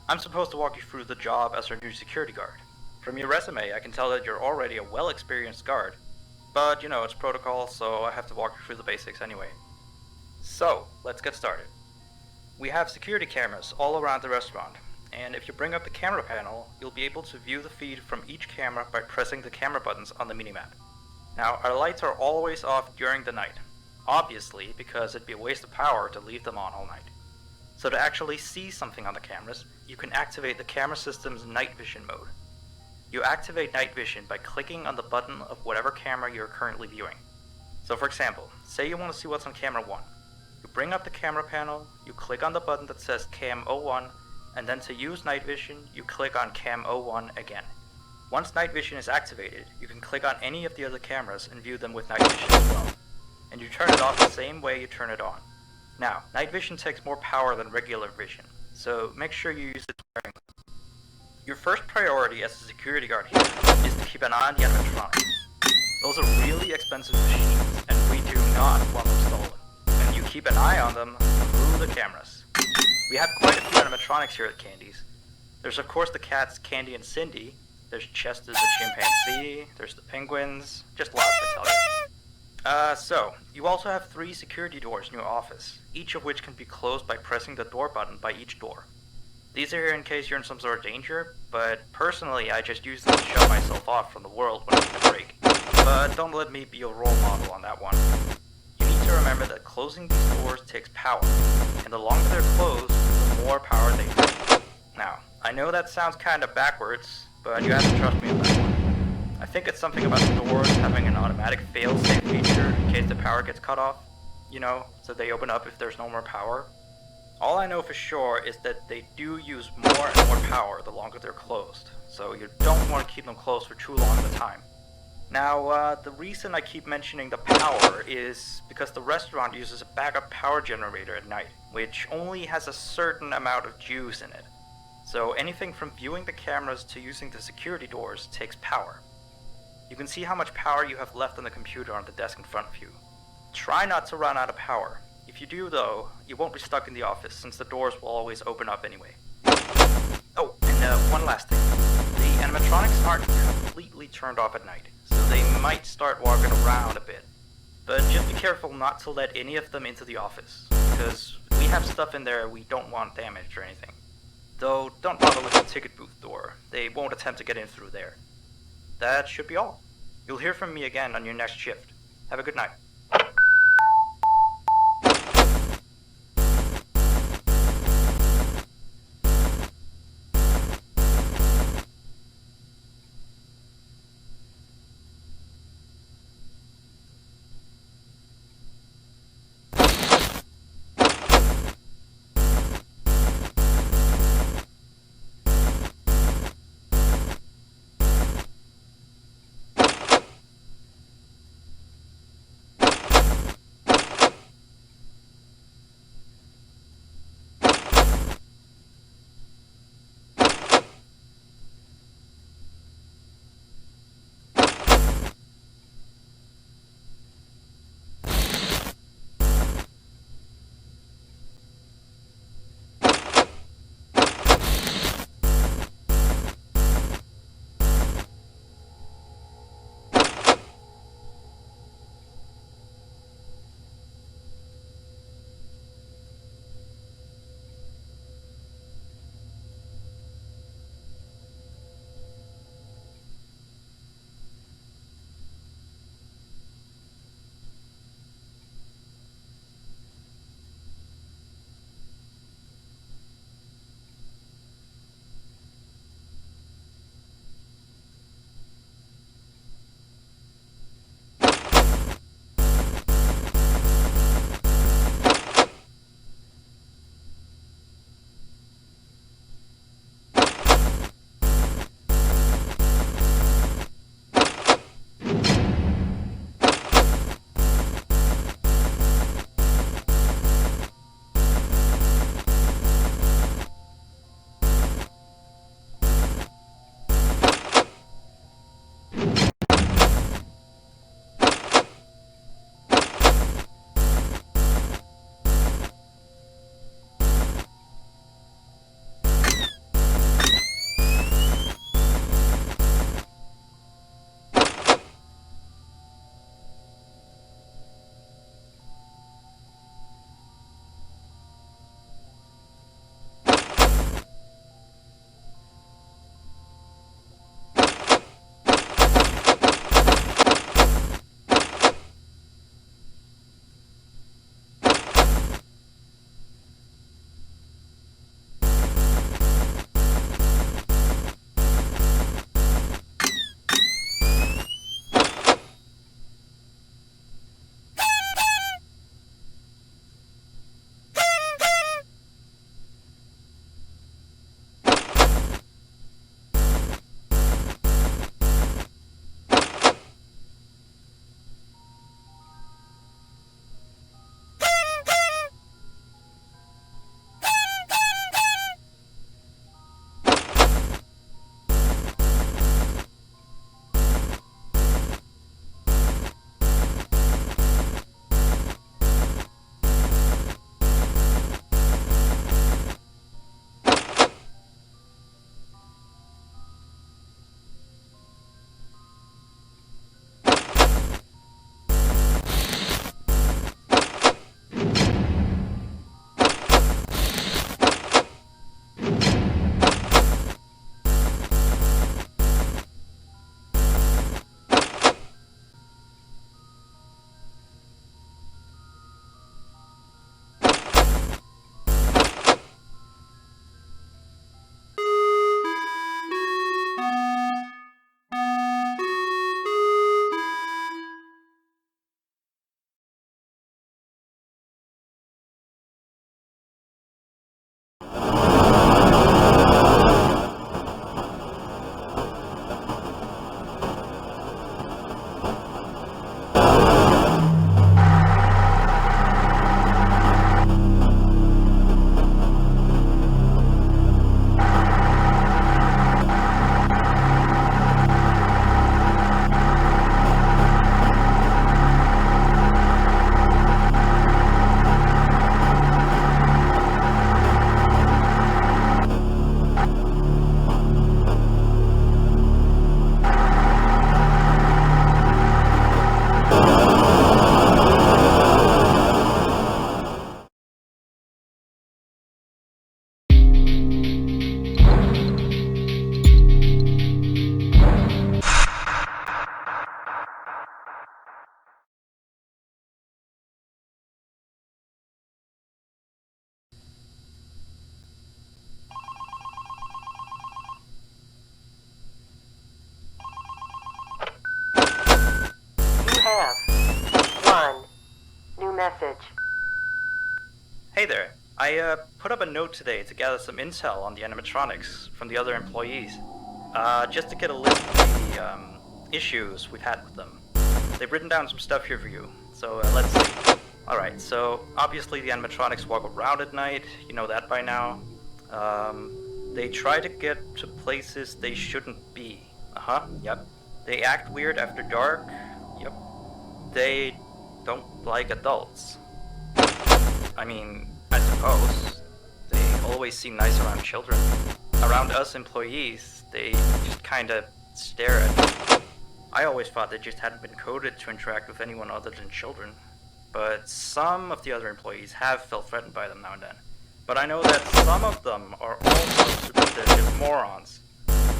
I'm supposed to walk you through the job as our new security guard. From your resume, I can tell that you're already a well-experienced guard, but you know, it's protocol, so I have to walk you through the basics anyway. So, let's get started. We have security cameras all around the restaurant, and if you bring up the camera panel, you'll be able to view the feed from each camera by pressing the camera buttons on the minimap. Now, our lights are always off during the night, obviously because it'd be a waste of power to leave them on all night. So to actually see something on the cameras, you can activate the camera system's night vision mode. You activate night vision by clicking on the button of whatever camera you're currently viewing. So for example, say you want to see what's on camera 1. You bring up the camera panel, you click on the button that says Cam 01, and then to use night vision, you click on Cam 01 again. Once night vision is activated, you can click on any of the other cameras and view them with night vision as well. And you turn it off the same way you turn it on. Now, night vision takes more power than regular vision, so make sure you use it sparingly. Your first priority as a security guard here is to keep an eye on the animatronics. Those are really expensive machines, and we do not want them stolen. And you keep an eye on them through the cameras. We have quite a few animatronics here at Candy's. There's of course the cats Candy and Cindy, there's Chester the chimpanzee, there's the penguins, just lots to tell you. So, you also have 3 security doors in your office, each of which can be closed by pressing the door button by each door. These are here in case you're in some sort of danger, but personally I just use them to shut myself off from the world when I need a break. But don't let me be your role model on that one. You need to remember that closing these doors takes power, and the longer they're closed, the more power they take. Now, I know that sounds kinda backwards, but you have to trust me on that one. I think it's something about the doors having an automatic fail-safe feature in case the power gets cut off, you know, so they open up if there's no more power. All I know for sure is that they do use more and more power the longer they're closed, so you don't want to keep them closed for too long at a time. Now, the reason I keep mentioning the power is because the restaurant uses a backup power generator at night, which only has a certain amount of juice in it. So anything from viewing the cameras to using the security doors takes power. You can see how much power you have left on the computer on the desk in front of you. Try not to run out of power. If you do though, you won't be stuck in the office since the doors will always open up anyway. Oh, and one last thing. The animatronics aren't completely turned off at night, so they might start walking around a bit. But just be careful not to let any of them into the office, because we have stuff in there we don't want damaged or anything. Though, don't bother with the ticket booth door. They won't attempt to get in through there. That should be all. You'll hear from me again on your next shift. Have a good night. message. Hey there. I put up a note today to gather some intel on the animatronics from the other employees. Just to get a list of the issues we've had with them. They've written down some stuff here for you, so let's see. Alright, so obviously the animatronics walk around at night, you know that by now. They try to get to places they shouldn't be. Yep. They act weird after dark. Yep. They don't like adults. I mean, I suppose. They always seem nice around children. Around us employees, they just kinda stare at me. I always thought they just hadn't been coded to interact with anyone other than children. But some of the other employees have felt threatened by them now and then. But I know that some of them are also superstitious morons.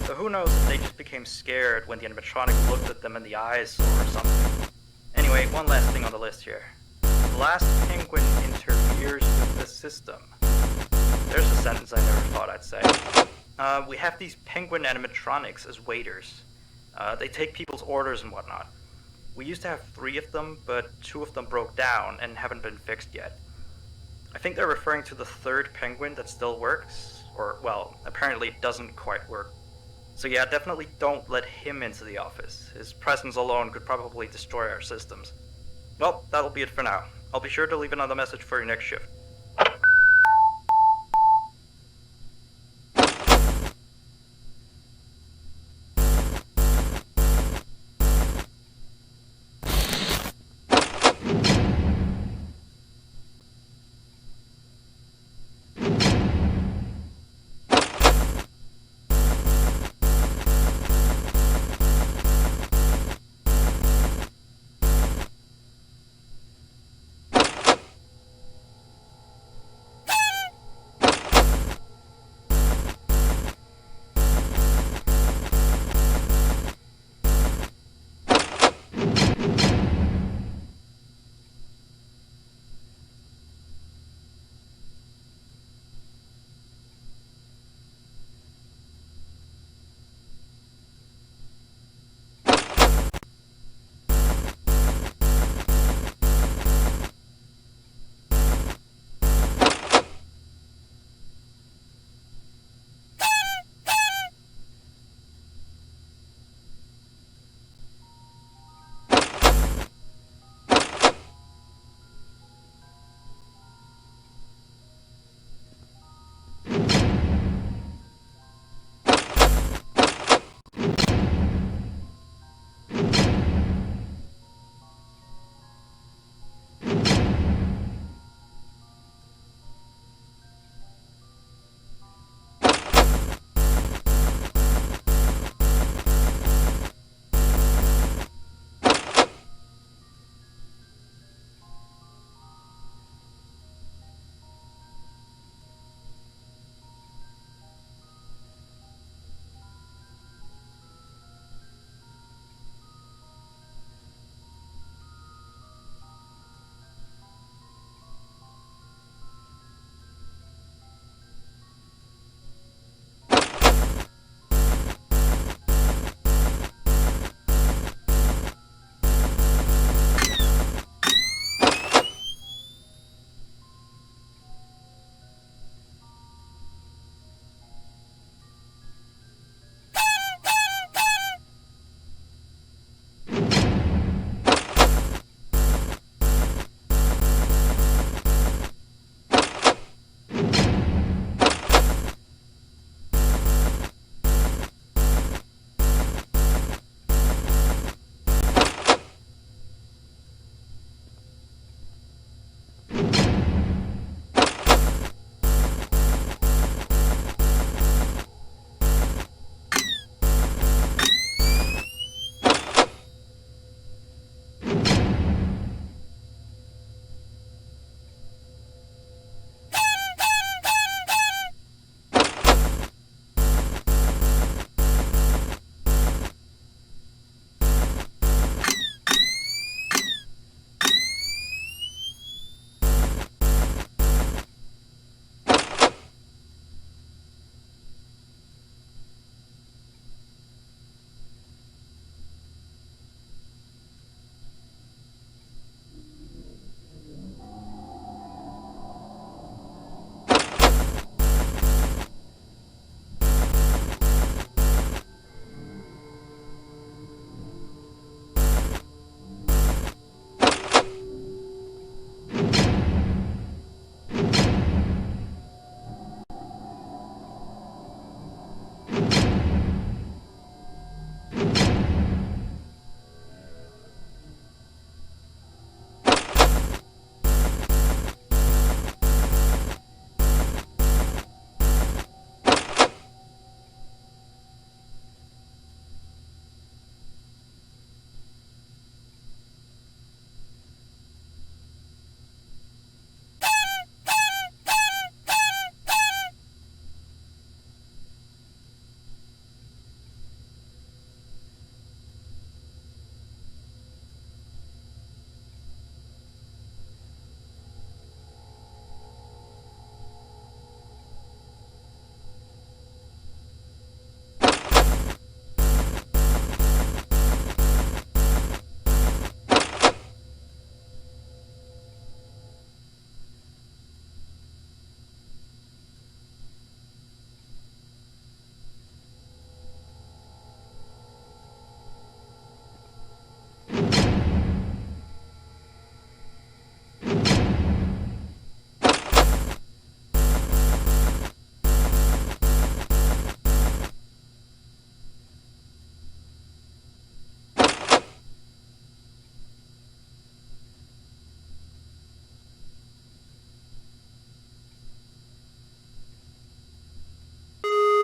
So who knows if they just became scared when the animatronic looked at them in the eyes or something. Anyway, one last thing on the list here. The last penguin interferes with the system. There's a sentence I never thought I'd say. We have these penguin animatronics as waiters. They take people's orders and whatnot. We used to have 3 of them, but 2 of them broke down and haven't been fixed yet. I think they're referring to the 3rd penguin that still works, or, well, apparently it doesn't quite work. So yeah, definitely don't let him into the office. His presence alone could probably destroy our systems. Well, that'll be it for now. I'll be sure to leave another message for your next shift.